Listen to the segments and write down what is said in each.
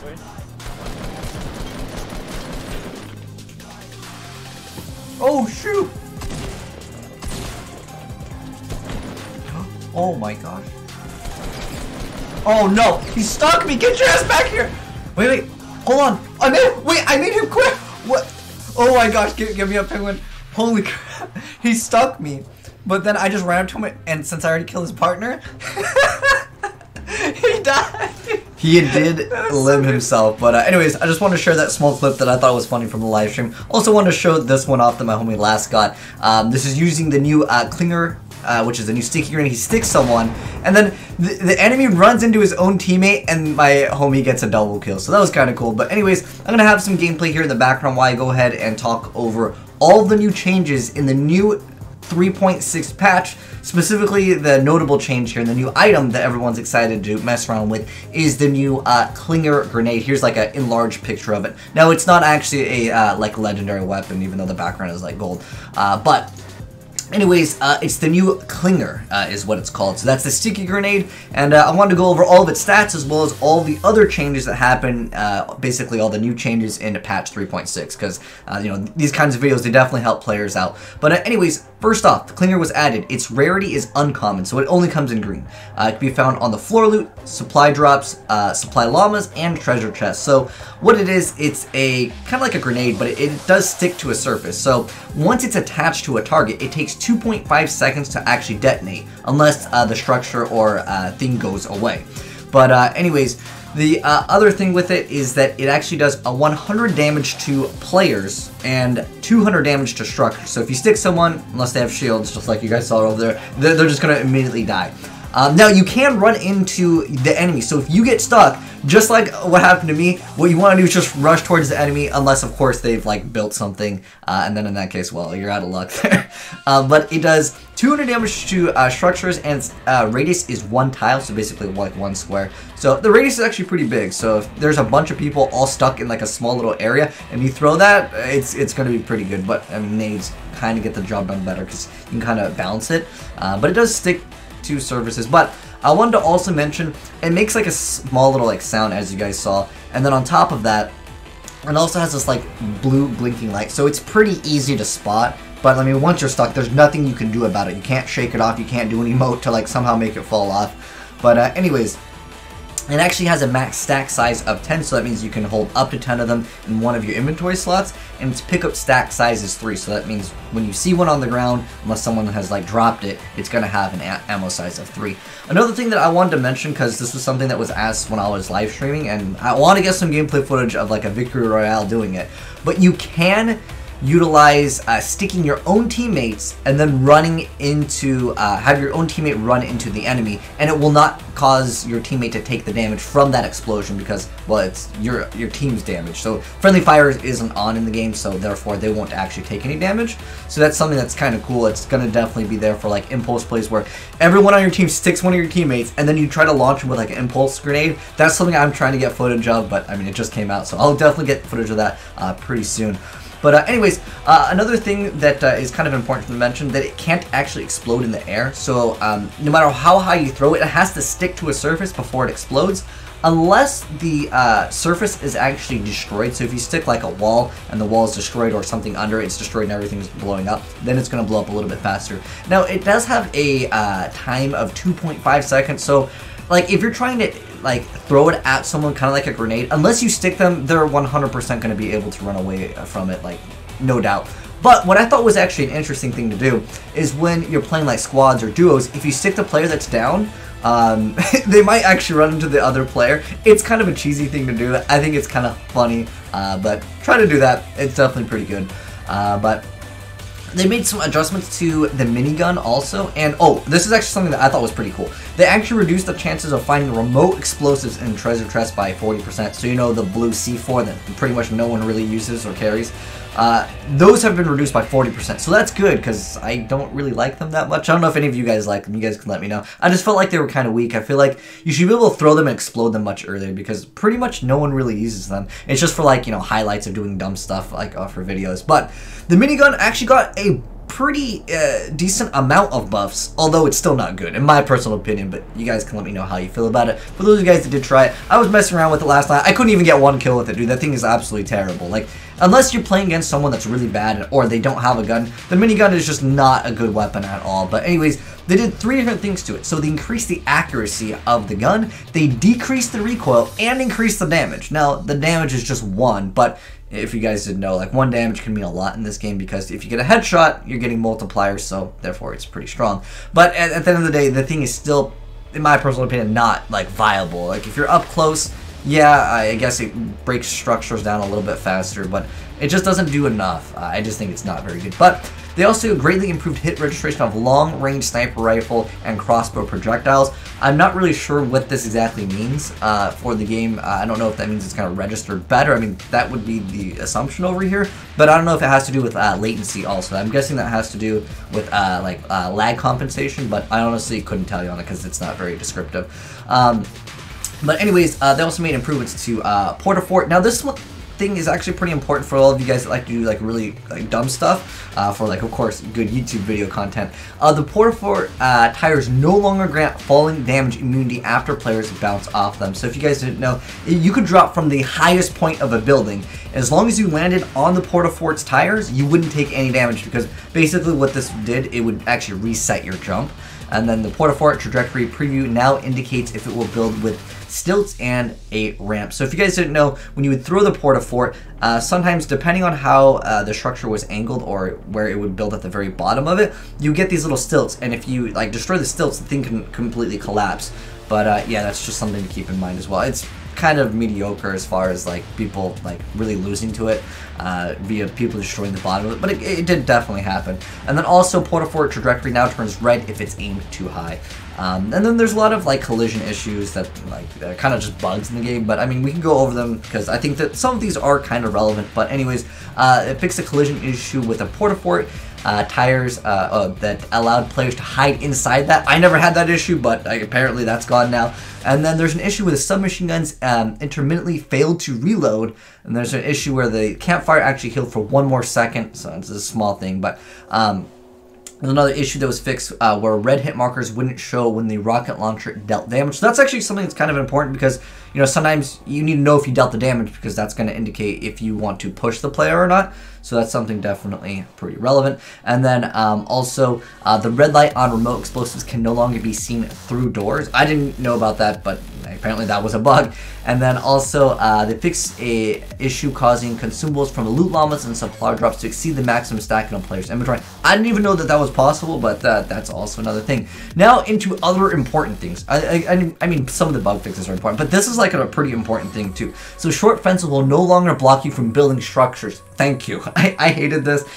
Wait. Oh shoot! Oh my gosh. Oh no! He stuck me! Get your ass back here! Wait, wait. Hold on. I made him quit! What? Oh my gosh, give me a penguin. Holy crap. He stuck me. But then I just ran up to him, and since I already killed his partner, he died. He did limb himself. But anyways, I just wanted to share that small clip that I thought was funny from the live stream. Also wanted to show this one off that my homie last got. This is using the new Klinger, which is a new sticky grenade. He sticks someone, and then the enemy runs into his own teammate, and my homie gets a double kill. So that was kind of cool. But anyways, I'm going to have some gameplay here in the background while I go ahead and talk over all the new changes in the new 3.6 patch. Specifically, the notable change here, and the new item that everyone's excited to mess around with is the new Klinger grenade. Here's like an enlarged picture of it. Now, it's not actually a like legendary weapon, even though the background is like gold. But anyways, it's the new Klinger is what it's called. So that's the sticky grenade, and I wanted to go over all of its stats as well as all the other changes that happen, basically all the new changes in patch 3.6, because you know, these kinds of videos, they definitely help players out. But anyways, first off, the Klinger was added. Its rarity is uncommon, so it only comes in green. It can be found on the floor loot, supply drops, supply llamas, and treasure chests. So what it is, it's a kind of like a grenade, but it does stick to a surface. So once it's attached to a target, it takes 2.5 seconds to actually detonate, unless the structure or thing goes away. But anyways, the other thing with it is that it actually does a 100 damage to players and 200 damage to structures. So if you stick someone, unless they have shields, just like you guys saw over there, they're just going to immediately die. Now, you can run into the enemy, so if you get stuck, just like what happened to me, what you want to do is just rush towards the enemy, unless, of course, they've, like, built something, and then in that case, well, you're out of luck there. But it does 200 damage to structures, and radius is 1 tile, so basically, like, 1 square. So the radius is actually pretty big, so if there's a bunch of people all stuck in, like, a small little area, and you throw that, it's going to be pretty good. But, I mean, nades kind of get the job done better, because you can kind of balance it. But it does stick to surfaces. But I wanted to also mention, it makes like a small little like sound, as you guys saw, and then on top of that, it also has this like blue blinking light, so it's pretty easy to spot. But I mean, once you're stuck, there's nothing you can do about it. You can't shake it off, you can't do an emote to like somehow make it fall off. But anyways, it actually has a max stack size of 10, so that means you can hold up to 10 of them in one of your inventory slots, and its pickup stack size is 3, so that means when you see one on the ground, unless someone has like dropped it, it's going to have an ammo size of 3. Another thing that I wanted to mention, because this was something that was asked when I was live streaming, and I want to get some gameplay footage of like a victory royale doing it, but you can utilize sticking your own teammates and then running into, have your own teammate run into the enemy, and it will not cause your teammate to take the damage from that explosion because, well, it's your team's damage. So friendly fire isn't on in the game, so therefore they won't actually take any damage. So that's something that's kind of cool. It's going to definitely be there for like impulse plays where everyone on your team sticks one of your teammates and then you try to launch them with like an impulse grenade. That's something I'm trying to get footage of, but I mean, it just came out, so I'll definitely get footage of that pretty soon. But anyways, another thing that is kind of important to mention, that it can't actually explode in the air. So no matter how high you throw it, it has to stick to a surface before it explodes, unless the surface is actually destroyed. So if you stick like a wall and the wall is destroyed, or something under it's destroyed and everything is blowing up, then it's going to blow up a little bit faster. Now, it does have a time of 2.5 seconds. So like if you're trying to like throw it at someone kind of like a grenade, unless you stick them, they're 100% going to be able to run away from it, like no doubt. But what I thought was actually an interesting thing to do is when you're playing like squads or duos, if you stick the player that's down, they might actually run into the other player. It's kind of a cheesy thing to do. I think it's kind of funny, but try to do that. It's definitely pretty good. But they made some adjustments to the minigun also, and oh, this is actually something that I thought was pretty cool. They actually reduced the chances of finding remote explosives in treasure chests by 40%. So you know the blue C4 that pretty much no one really uses or carries? Those have been reduced by 40%, so that's good, because I don't really like them that much. I don't know if any of you guys like them, you guys can let me know. I just felt like they were kind of weak. I feel like you should be able to throw them and explode them much earlier, because pretty much no one really uses them. It's just for like, you know, highlights of doing dumb stuff, like for videos. But the minigun actually got a pretty decent amount of buffs, although it's still not good in my personal opinion, but you guys can let me know how you feel about it. For those of you guys that did try it, I was messing around with it last night. I couldn't even get one kill with it, dude. That thing is absolutely terrible. Like, unless you're playing against someone that's really bad or they don't have a gun, the minigun is just not a good weapon at all. But anyways, they did 3 different things to it. So they increased the accuracy of the gun, they decreased the recoil, and increased the damage. Now, the damage is just 1, but if you guys didn't know, like 1 damage can mean a lot in this game because if you get a headshot, you're getting multipliers, so therefore it's pretty strong. But at the end of the day, the thing is still, in my personal opinion, not like viable. Like if you're up close, yeah, I guess it breaks structures down a little bit faster, but it just doesn't do enough. I just think it's not very good. But they also greatly improved hit registration of long-range sniper rifle and crossbow projectiles. I'm not really sure what this exactly means for the game. I don't know if that means it's kind of registered better. I mean, that would be the assumption over here, but I don't know if it has to do with latency also. I'm guessing that has to do with lag compensation, but I honestly couldn't tell you on it because it's not very descriptive. But anyways, they also made improvements to Port-a-Fort. Now this thing is actually pretty important for all of you guys that like to do like really like dumb stuff for like of course good YouTube video content. The Port-a-Fort tires no longer grant falling damage immunity after players bounce off them. So if you guys didn't know, you could drop from the highest point of a building. As long as you landed on the Port-a-Fort's tires, you wouldn't take any damage because basically what this did, it would actually reset your jump. And then the Port-a-Fort trajectory preview now indicates if it will build with stilts and a ramp. So if you guys didn't know, when you would throw the Port-a-Fort, sometimes depending on how the structure was angled or where it would build at the very bottom of it, you get these little stilts, and if you like destroy the stilts, the thing can completely collapse. But yeah, that's just something to keep in mind as well. It's kind of mediocre as far as like people like really losing to it via people destroying the bottom of it, but it did definitely happen. And then also Port-a-Fort trajectory now turns red if it's aimed too high. And then there's a lot of like collision issues that like kind of just bugs in the game, but I mean we can go over them because I think that some of these are kind of relevant. But anyways, it fixed a collision issue with a Port-a-Fort tires that allowed players to hide inside that. I never had that issue, but apparently that's gone now. And then there's an issue where the submachine guns intermittently failed to reload, and there's an issue where the campfire actually healed for 1 more second, so it's a small thing, but there's another issue that was fixed where red hit markers wouldn't show when the rocket launcher dealt damage. So that's actually something that's kind of important because, you know, sometimes you need to know if you dealt the damage because that's going to indicate if you want to push the player or not. So that's something definitely pretty relevant. And then also the red light on remote explosives can no longer be seen through doors. I didn't know about that, but apparently that was a bug. And then also they fixed a issue causing consumables from the loot llamas and supply drops to exceed the maximum stack in a player's inventory. I didn't even know that that was possible, but that's also another thing. Now into other important things. I mean, some of the bug fixes are important, but this is like a pretty important thing too. So short fences will no longer block you from building structures. Thank you. I hated this.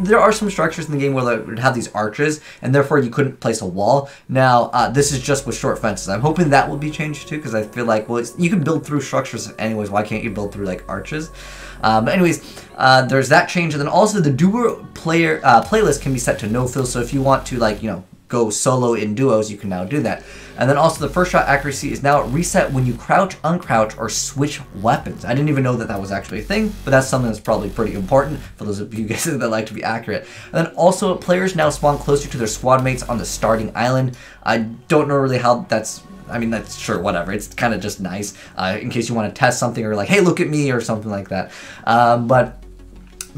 There are some structures in the game where they would have these arches, and therefore you couldn't place a wall. Now, this is just with short fences. I'm hoping that will be changed too, because I feel like, well, you can build through structures anyways. Why can't you build through, like, arches? But anyways, there's that change. And then also the duo player playlist can be set to no fill. So if you want to, like, you know, go solo in duos, you can now do that. And then also the first shot accuracy is now reset when you crouch, uncrouch, or switch weapons. I didn't even know that that was actually a thing, but that's something that's probably pretty important for those of you guys that like to be accurate. And then also players now spawn closer to their squad mates on the starting island. I don't know really how that's, I mean, that's sure, whatever. It's kind of just nice in case you want to test something or like, hey, look at me or something like that. But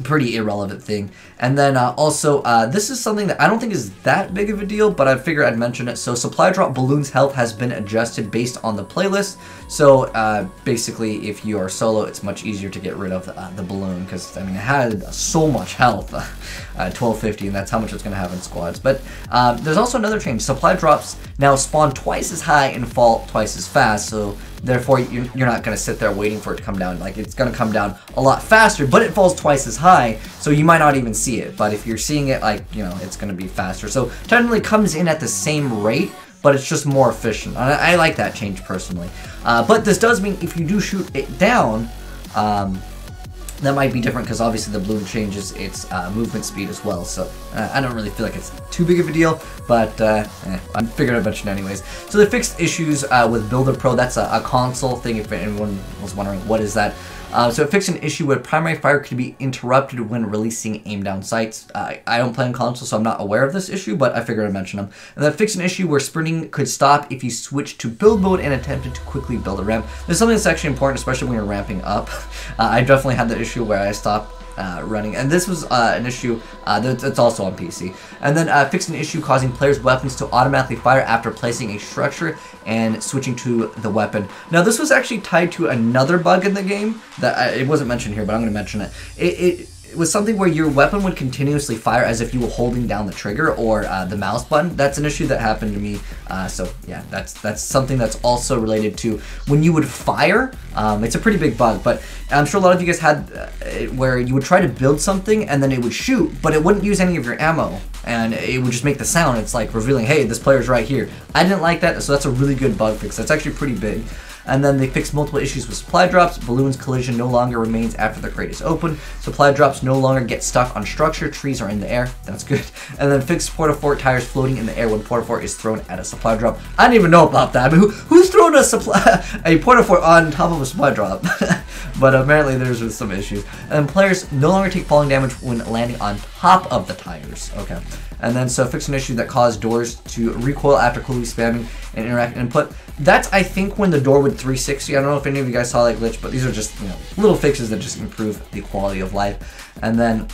pretty irrelevant thing. And then also, this is something that I don't think is that big of a deal, but I figured I'd mention it. So supply drop balloons health has been adjusted based on the playlist. So basically, if you are solo, it's much easier to get rid of the balloon because, I mean, it had so much health, 1250, and that's how much it's going to have in squads. But there's also another change. Supply drops now spawn twice as high and fall twice as fast. So therefore, you're not going to sit there waiting for it to come down. Like, it's going to come down a lot faster, but it falls twice as high, so you might not even see it. But if you're seeing it, like, you know, it's going to be faster. So technically, it comes in at the same rate, but it's just more efficient. I like that change personally. But this does mean if you do shoot it down, that might be different because obviously the balloon changes its movement speed as well. So I don't really feel like it's too big of a deal, but I figured I'd mention it anyways. So they fixed issues with Builder Pro. That's a console thing if anyone was wondering what is that. So it fixed an issue where primary fire could be interrupted when releasing aim down sights. I don't play on console, so I'm not aware of this issue, but I figured I'd mention them. And that fixed an issue where sprinting could stop if you switched to build mode and attempted to quickly build a ramp. This is something that's actually important, especially when you're ramping up. I definitely had the issue where I stopped running, and this was an issue that's also on PC. And then fixed an issue causing players' weapons to automatically fire after placing a structure and switching to the weapon. Now this was actually tied to another bug in the game that it wasn't mentioned here, but I'm going to mention it. It was something where your weapon would continuously fire as if you were holding down the trigger or the mouse button. That's an issue that happened to me. So yeah, that's something that's also related to when you would fire. It's a pretty big bug, but I'm sure a lot of you guys had where you would try to build something and then it would shoot, but it wouldn't use any of your ammo, and it would just make the sound. It's like revealing, hey, this player's right here. I didn't like that, so that's a really good bug fix. That's actually pretty big. And then they fixed multiple issues with supply drops. Balloons collision no longer remains after the crate is open. Supply drops no longer get stuck on structure. Trees are in the air. That's good. And then fixed porta-fort tires floating in the air when porta-fort is thrown at a supply drop. I didn't even know about that. I mean, who's throwing a porta-fort on top of a supply drop? But apparently there's some issues. And players no longer take falling damage when landing on top of the tires. Okay. And then so fix an issue that caused doors to recoil after quickly spamming and interact input. That's, I think, when the door would 360. I don't know if any of you guys saw that glitch, but these are just, you know, little fixes that just improve the quality of life. And then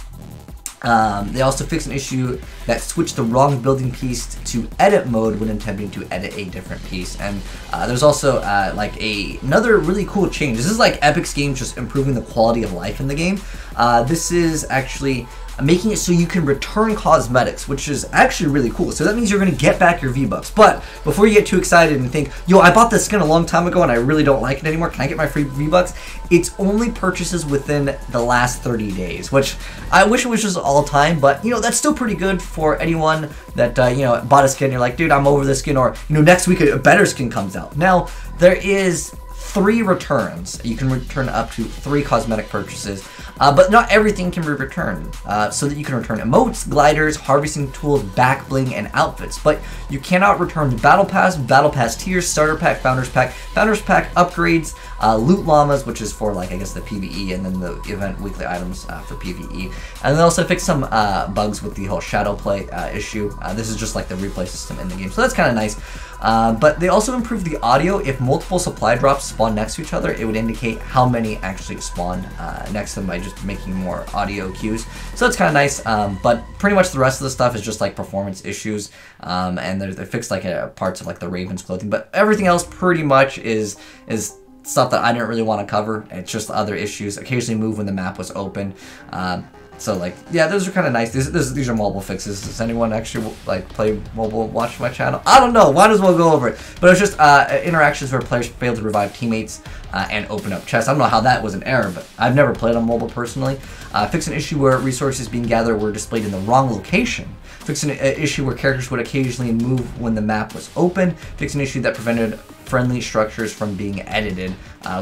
they also fixed an issue that switched the wrong building piece to edit mode when attempting to edit a different piece. And there's also like another really cool change. This is like Epic's game just improving the quality of life in the game. This is actually making it so you can return cosmetics, which is actually really cool. So that means you're going to get back your V-Bucks. But before you get too excited and think, yo, I bought this skin a long time ago and I really don't like it anymore, can I get my free V-Bucks? It's only purchases within the last 30 days, which I wish it was just all time, but, you know, that's still pretty good for anyone that, you know, bought a skin and you're like, dude, I'm over this skin, or, you know, next week a better skin comes out. Now, there is 3 returns. You can return up to 3 cosmetic purchases, but not everything can be returned, so that you can return emotes, gliders, harvesting tools, back bling, and outfits. But you cannot return the battle pass tiers, starter pack, founders pack upgrades, loot llamas, which is for, like, I guess the PvE, and then the event weekly items for PvE. And they also fixed some bugs with the whole shadow play issue. This is just like the replay system in the game, so that's kind of nice. But they also improved the audio. If multiple supply drops spawn next to each other, it would indicate how many actually spawned next to them by just making more audio cues. So that's kind of nice, but pretty much the rest of the stuff is just like performance issues, and they fixed like parts of like the Raven's clothing, but everything else pretty much is stuff that I didn't really want to cover. It's just other issues. Occasionally move when the map was open. So like, yeah, those are kind of nice. These are mobile fixes. Does anyone actually like play mobile, watch my channel? I don't know. Might as well go over it. But it's just interactions where players fail to revive teammates and open up chests. I don't know how that was an error, but I've never played on mobile personally. Fix an issue where resources being gathered were displayed in the wrong location. Fix an issue where characters would occasionally move when the map was open. Fix an issue that prevented friendly structures from being edited,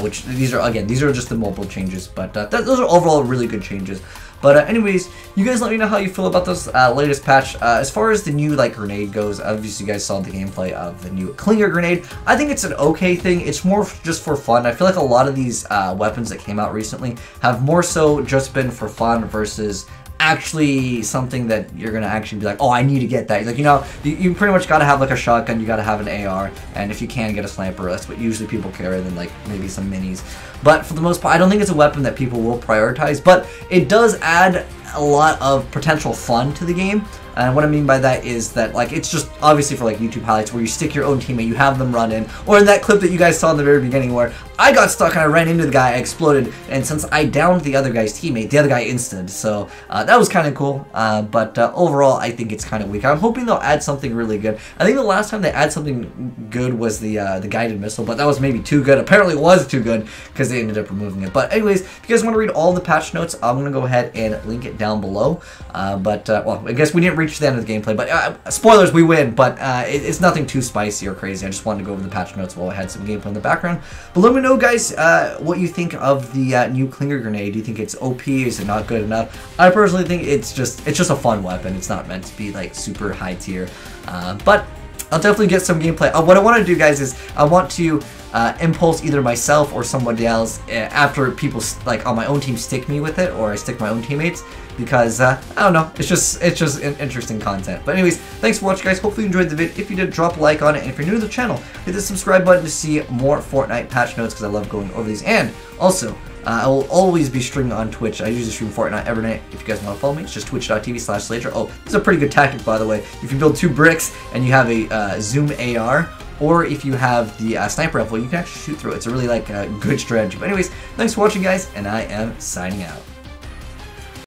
which these are just the mobile changes, but those are overall really good changes. But anyways, you guys let me know how you feel about this latest patch. As far as the new like grenade goes, obviously you guys saw the gameplay of the new Clinger grenade. I think it's an okay thing. It's more just for fun. I feel like a lot of these weapons that came out recently have more so just been for fun versus actually something that you're gonna actually be like, oh, I need to get that. Like, you know, you pretty much gotta have like a shotgun, you gotta have an AR, and if you can get a sniper, that's what usually people carry, then like maybe some minis. But for the most part, I don't think it's a weapon that people will prioritize, but it does add a lot of potential fun to the game. And what I mean by that is that, like, it's just obviously for like YouTube highlights where you stick your own teammate, you have them run in, or in that clip that you guys saw in the very beginning where I got stuck and I ran into the guy, I exploded, and since I downed the other guy's teammate, the other guy instant. So that was kind of cool, but overall I think it's kind of weak. I'm hoping they'll add something really good. I think the last time they added something good was the guided missile, but that was maybe too good. Apparently it was too good because they ended up removing it. But anyways, if you guys want to read all the patch notes, I'm going to go ahead and link it down below. Well, I guess we didn't reach the end of the gameplay, but spoilers, we win, but it's nothing too spicy or crazy. I just wanted to go over the patch notes while I had some gameplay in the background. But let me know, guys, what you think of the new Clinger grenade. Do you think it's OP? Is it not good enough? I personally think it's just a fun weapon. It's not meant to be like super high tier, but I'll definitely get some gameplay. What I want to do, guys, is I want to impulse either myself or somebody else after people like on my own team stick me with it, or I stick my own teammates, because I don't know, it's just interesting content. But anyways, thanks for watching, guys. Hopefully you enjoyed the video. If you did, drop a like on it, and if you're new to the channel, hit the subscribe button to see more Fortnite patch notes, because I love going over these. And also, I will always be streaming on Twitch. I usually stream Fortnite every night. If you guys want to follow me, it's just twitch.tv/Slaydra. Oh, this is a pretty good tactic, by the way. If you build 2 bricks and you have a zoom AR, or if you have the sniper rifle, you can actually shoot through it. It's a really good strategy. But anyways, thanks for watching, guys, and I am signing out.